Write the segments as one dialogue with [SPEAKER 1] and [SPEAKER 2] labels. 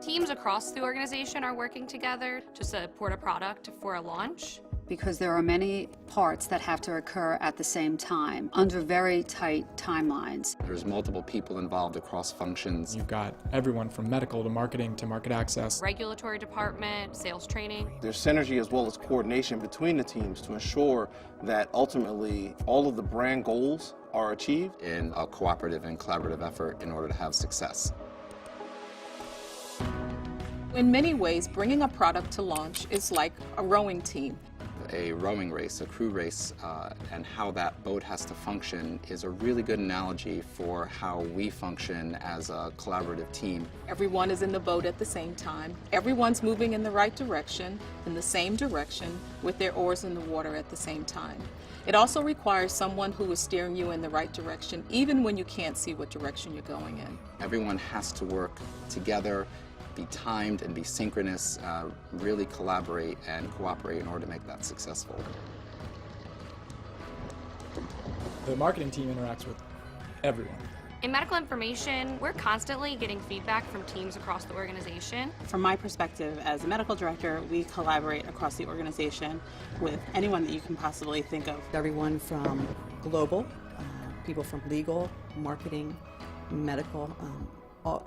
[SPEAKER 1] Teams across the organization are working together to support a product for a launch.
[SPEAKER 2] Because there are many parts that have to occur at the same time under very tight timelines.
[SPEAKER 3] There's multiple people involved across functions.
[SPEAKER 4] You've got everyone from medical to marketing to market access.
[SPEAKER 1] Regulatory department, sales training.
[SPEAKER 5] There's synergy as well as coordination between the teams to ensure that ultimately all of the brand goals are achieved.
[SPEAKER 3] In a cooperative and collaborative effort in order to have success.
[SPEAKER 6] In many ways, bringing a product to launch is like a rowing team.
[SPEAKER 3] A rowing race, a crew race, and how that boat has to function is a really good analogy for how we function as a collaborative team.
[SPEAKER 6] Everyone is in the boat at the same time. Everyone's moving in the right direction, in the same direction, with their oars in the water at the same time. It also requires someone who is steering you in the right direction, even when you can't see what direction you're going in.
[SPEAKER 3] Everyone has to work together, be timed and be synchronous, really collaborate and cooperate in order to make that successful.
[SPEAKER 4] The marketing team interacts with everyone.
[SPEAKER 1] In medical information, we're constantly getting feedback from teams across the organization.
[SPEAKER 7] From my perspective as a medical director, we collaborate across the organization with anyone that you can possibly think of.
[SPEAKER 8] Everyone from global, people from legal, marketing, medical,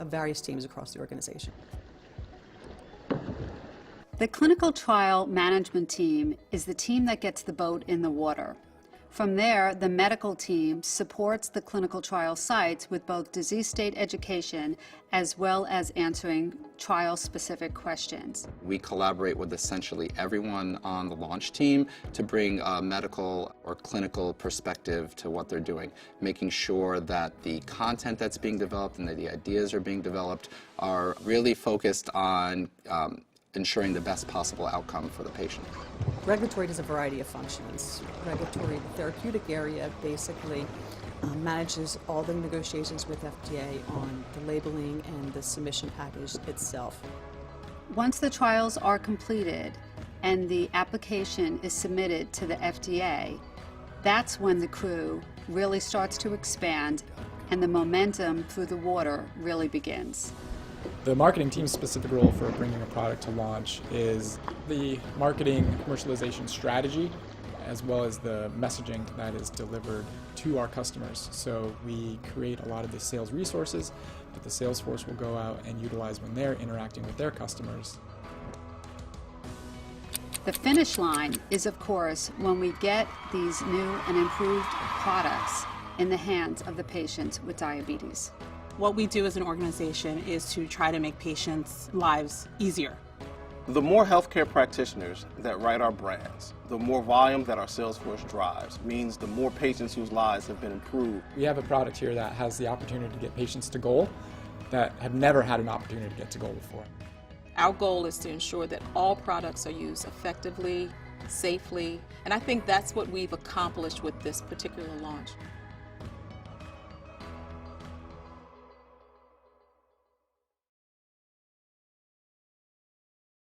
[SPEAKER 8] various teams across the organization.
[SPEAKER 2] The clinical trial management team is the team that gets the boat in the water. From there, the medical team supports the clinical trial sites with both disease state education as well as answering trial-specific questions.
[SPEAKER 3] We collaborate with essentially everyone on the launch team to bring a medical or clinical perspective to what they're doing, making sure that the content that's being developed and that the ideas are being developed are really focused on ensuring the best possible outcome for the patient.
[SPEAKER 8] Regulatory does a variety of functions. Regulatory, the therapeutic area, basically manages all the negotiations with FDA on the labeling and the submission package itself.
[SPEAKER 2] Once the trials are completed and the application is submitted to the FDA, that's when the crew really starts to expand and the momentum through the water really begins.
[SPEAKER 4] The marketing team's specific role for bringing a product to launch is the marketing commercialization strategy, as well as the messaging that is delivered to our customers. So we create a lot of the sales resources that the sales force will go out and utilize when they're interacting with their customers.
[SPEAKER 2] The finish line is, of course, when we get these new and improved products in the hands of the patients with diabetes.
[SPEAKER 7] What we do as an organization is to try to make patients' lives easier.
[SPEAKER 5] The more healthcare practitioners that write our brands, the more volume that our sales force drives, means the more patients whose lives have been improved.
[SPEAKER 4] We have a product here that has the opportunity to get patients to goal that have never had an opportunity to get to goal before.
[SPEAKER 6] Our goal is to ensure that all products are used effectively, safely, and I think that's what we've accomplished with this particular launch.